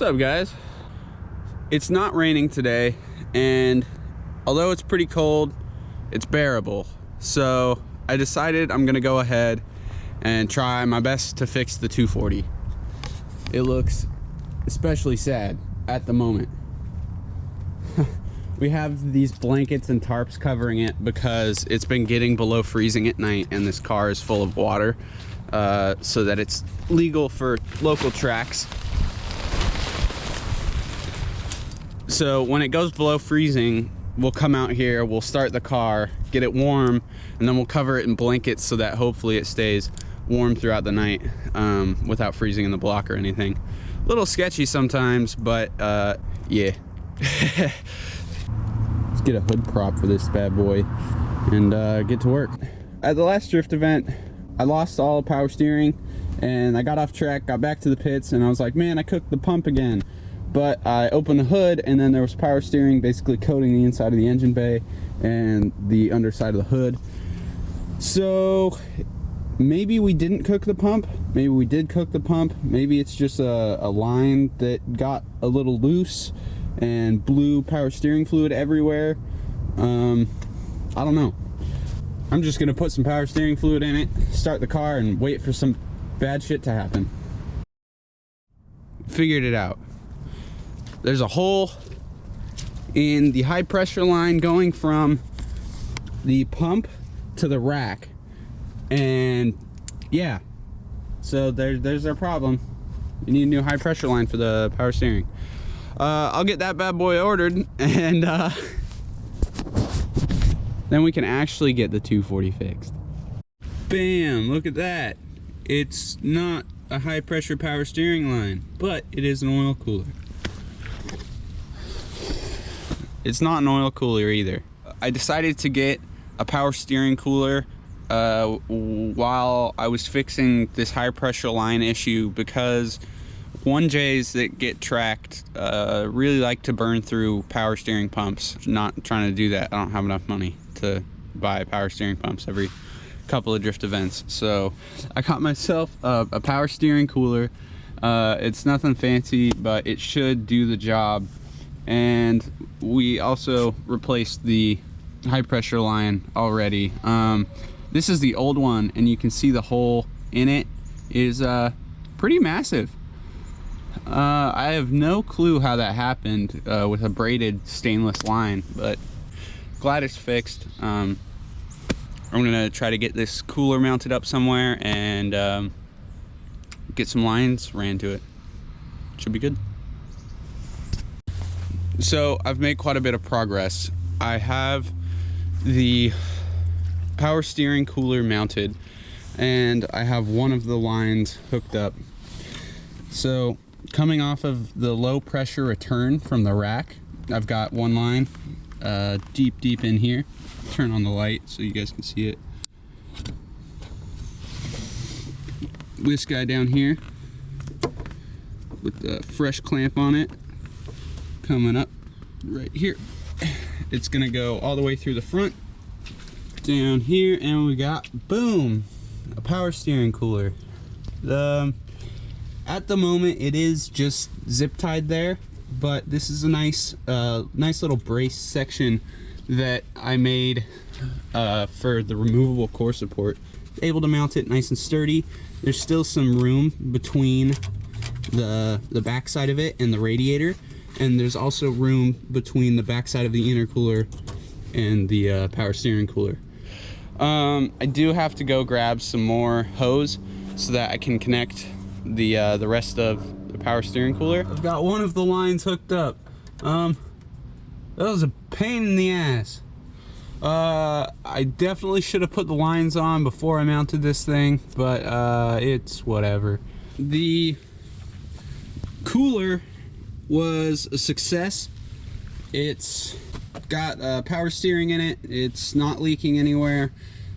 What's up, guys? It's not raining today, and although it's pretty cold, it's bearable. So I decided I'm gonna go ahead and try my best to fix the 240. It looks especially sad at the moment. We have these blankets and tarps covering it because it's been getting below freezing at night, and this car is full of water, so that it's legal for local tracks. So when it goes below freezing, we'll come out here, we'll start the car, get it warm, and then we'll cover it in blankets so that hopefully it stays warm throughout the night without freezing in the block or anything. A little sketchy sometimes, but yeah. Let's get a hood prop for this bad boy and get to work. At the last drift event, I lost all power steering and I got off track, got back to the pits, and I was like, man, I cooked the pump again. But I opened the hood and then there was power steering basically coating the inside of the engine bay and the underside of the hood. So maybe we didn't cook the pump, maybe we did cook the pump, maybe it's just a line that got a little loose and blew power steering fluid everywhere. I don't know. I'm just gonna put some power steering fluid in it, start the car, and wait for some bad shit to happen. Figured it out. There's a hole in the high pressure line going from the pump to the rack, and yeah, so there's our problem. You need a new high pressure line for the power steering. I'll get that bad boy ordered, and then we can actually get the 240 fixed. Bam, look at that. It's not a high pressure power steering line, but it is an oil cooler. It's not an oil cooler either. I decided to get a power steering cooler while I was fixing this high pressure line issue, because 1Js that get tracked really like to burn through power steering pumps. Not trying to do that. I don't have enough money to buy power steering pumps every couple of drift events. So I got myself a power steering cooler. It's nothing fancy, but it should do the job. And we also replaced the high pressure line already. This is the old one, and you can see the hole in it is pretty massive. I have no clue how that happened with a braided stainless line, but glad it's fixed. I'm gonna try to get this cooler mounted up somewhere and get some lines ran to it. Should be good. So I've made quite a bit of progress. I have the power steering cooler mounted, and I have one of the lines hooked up. So coming off of the low pressure return from the rack, I've got one line deep in here. Turn on the light so you guys can see it. This guy down here with the fresh clamp on it, coming up right here. It's gonna go all the way through the front down here, and we got, boom, a power steering cooler. At the moment it is just zip tied there, but this is a nice little brace section that I made for the removable core support. Able to mount it nice and sturdy. There's still some room between the back side of it and the radiator, and there's also room between the back side of the intercooler and the power steering cooler. I do have to go grab some more hose so that I can connect the rest of the power steering cooler. I've got one of the lines hooked up. That was a pain in the ass. I definitely should have put the lines on before I mounted this thing, but it's whatever. The cooler was a success. It's got power steering in it, it's not leaking anywhere,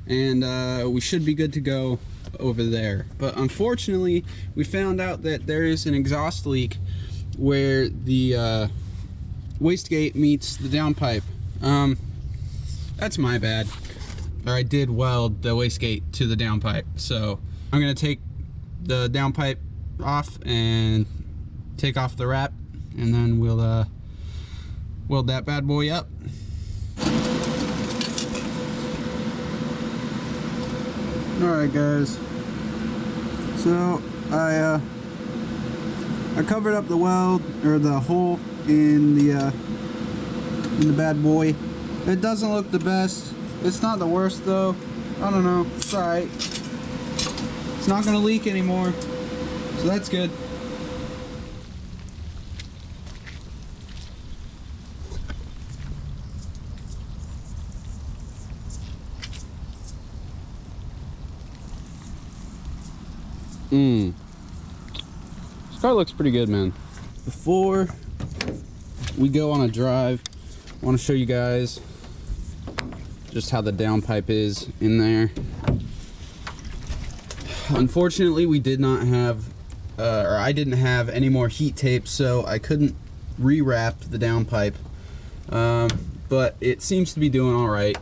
and we should be good to go over there. But unfortunately we found out that there is an exhaust leak where the wastegate meets the downpipe. That's my bad. Or I did weld the wastegate to the downpipe, so I'm gonna take the downpipe off and take off the wrap and then we'll weld that bad boy up. Alright guys, so I covered up the weld, or the hole in the bad boy. It doesn't look the best. It's not the worst though. I don't know, it's alright. It's not gonna leak anymore, so that's good. This car looks pretty good, man. Before we go on a drive, I want to show you guys just how the downpipe is in there. Unfortunately, we did not have, or I didn't have any more heat tape, so I couldn't rewrap the downpipe. But it seems to be doing all right.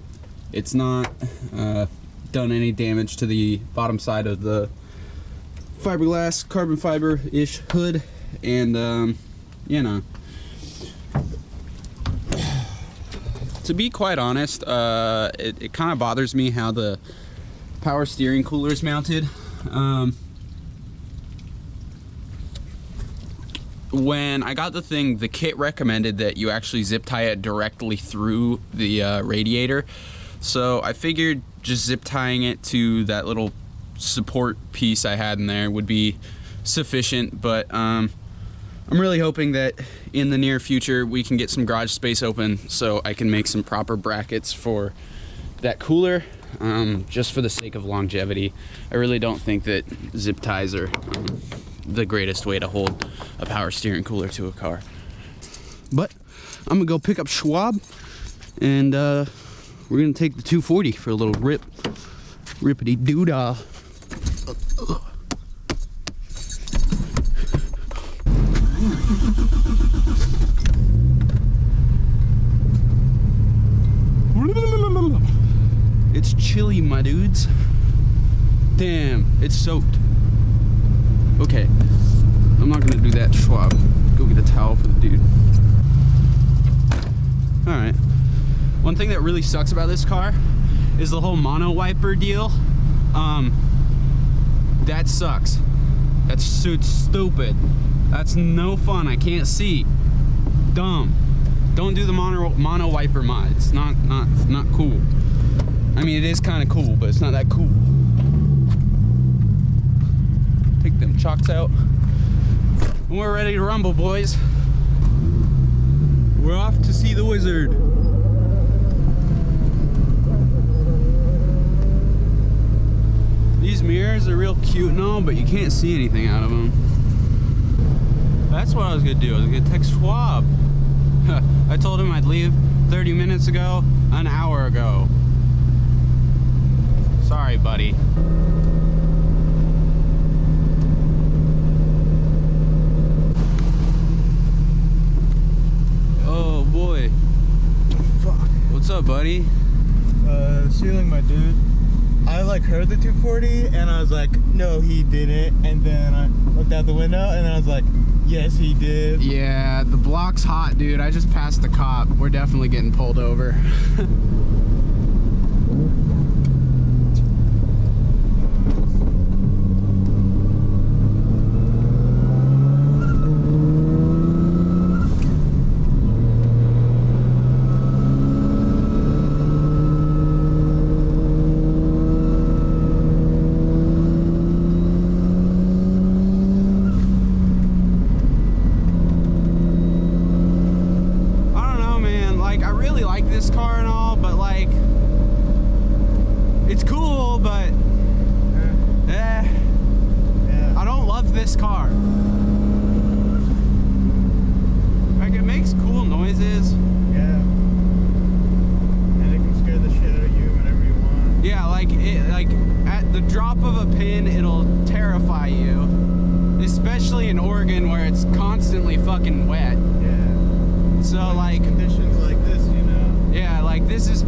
It's not done any damage to the bottom side of the fiberglass, carbon fiber-ish hood, and you know, to be quite honest, it kind of bothers me how the power steering cooler is mounted. When I got the thing, the kit recommended that you actually zip tie it directly through the radiator, so I figured just zip tying it to that little support piece I had in there would be sufficient, but I'm really hoping that in the near future we can get some garage space open so I can make some proper brackets for that cooler, just for the sake of longevity. I really don't think that zip ties are the greatest way to hold a power steering cooler to a car. But I'm gonna go pick up Schwab, and we're gonna take the 240 for a little rippity doodah. It's chilly, my dudes. Damn, it's soaked. Okay, I'm not gonna do that, Schwab. Go get a towel for the dude. Alright. One thing that really sucks about this car is the whole mono wiper deal. That sucks. That's so stupid. That's no fun. I can't see. Dumb. Don't do the mono wiper mod. It's not cool. I mean, it is kind of cool, but it's not that cool. Take them chocks out. And we're ready to rumble, boys. We're off to see the wizard. These mirrors are real cute and all, but you can't see anything out of them. That's what I was gonna do. I was gonna text Schwab. I told him I'd leave 30 minutes ago, an hour ago. Sorry, buddy. Oh boy. Fuck. What's up, buddy? Ceiling, my dude. I like heard the 240 and I was like, no, he didn't. And then I looked out the window and I was like, yes, he did. Yeah, the block's hot, dude. I just passed the cop. We're definitely getting pulled over.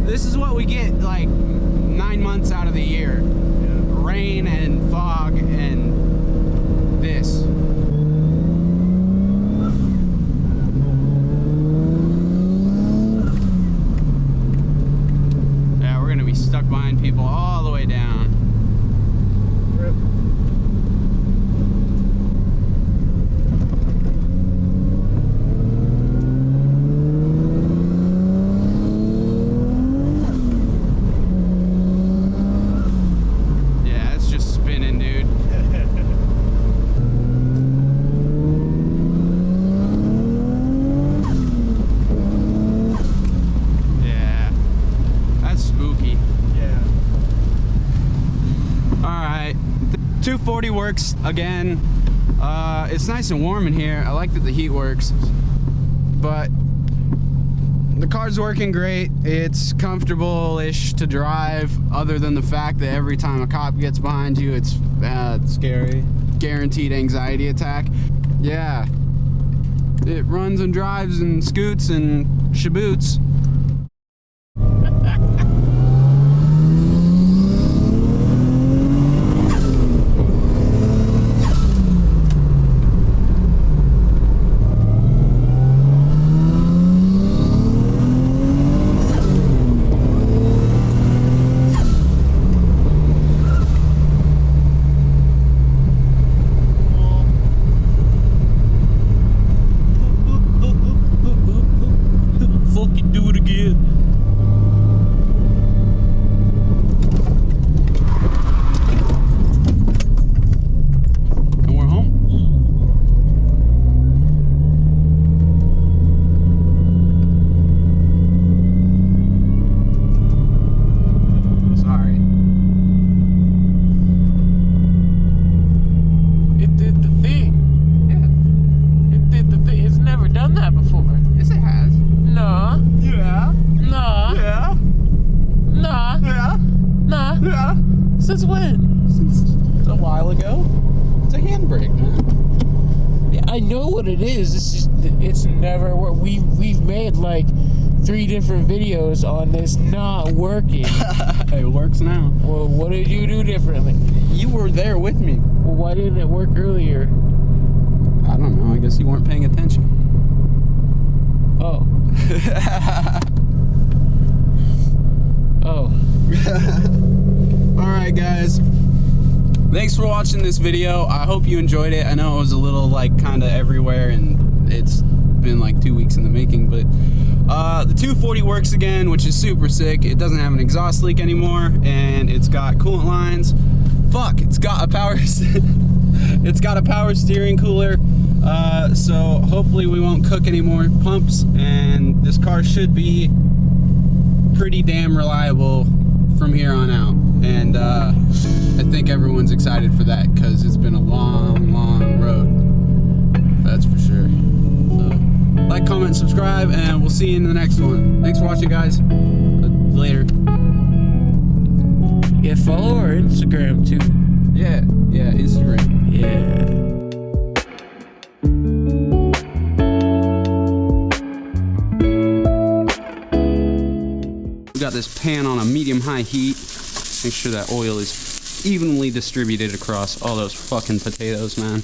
This is what we get like 9 months out of the year. Yeah. Rain and fog and this. 240 works again. It's nice and warm in here. I like that the heat works, but the car's working great. It's comfortable-ish to drive, other than the fact that every time a cop gets behind you, it's scary. Guaranteed anxiety attack. Yeah. It runs and drives and scoots and shaboots. Since when? Since a while ago. It's a handbrake, man. Yeah, I know what it is. It's just, it's never worked. We've made like 3 different videos on this not working. It works now. Well, what did you do differently? You were there with me. Well, why didn't it work earlier? I don't know. I guess you weren't paying attention. Oh. Oh. Alright guys, thanks for watching this video. I hope you enjoyed it. I know it was a little like kind of everywhere and it's been like 2 weeks in the making, but the 240 works again, which is super sick. It doesn't have an exhaust leak anymore, and it's got coolant lines. Fuck, it's got a power it's got a power steering cooler, so hopefully we won't cook any more pumps, and this car should be pretty damn reliable from here on out. And I think everyone's excited for that because it's been a long road, that's for sure. So, like, comment, subscribe, and we'll see you in the next one. Thanks for watching, guys. Later. Yeah, follow our Instagram too. Yeah, Instagram. Yeah. We got this pan on a medium-high heat. Make sure that oil is evenly distributed across all those fucking potatoes, man.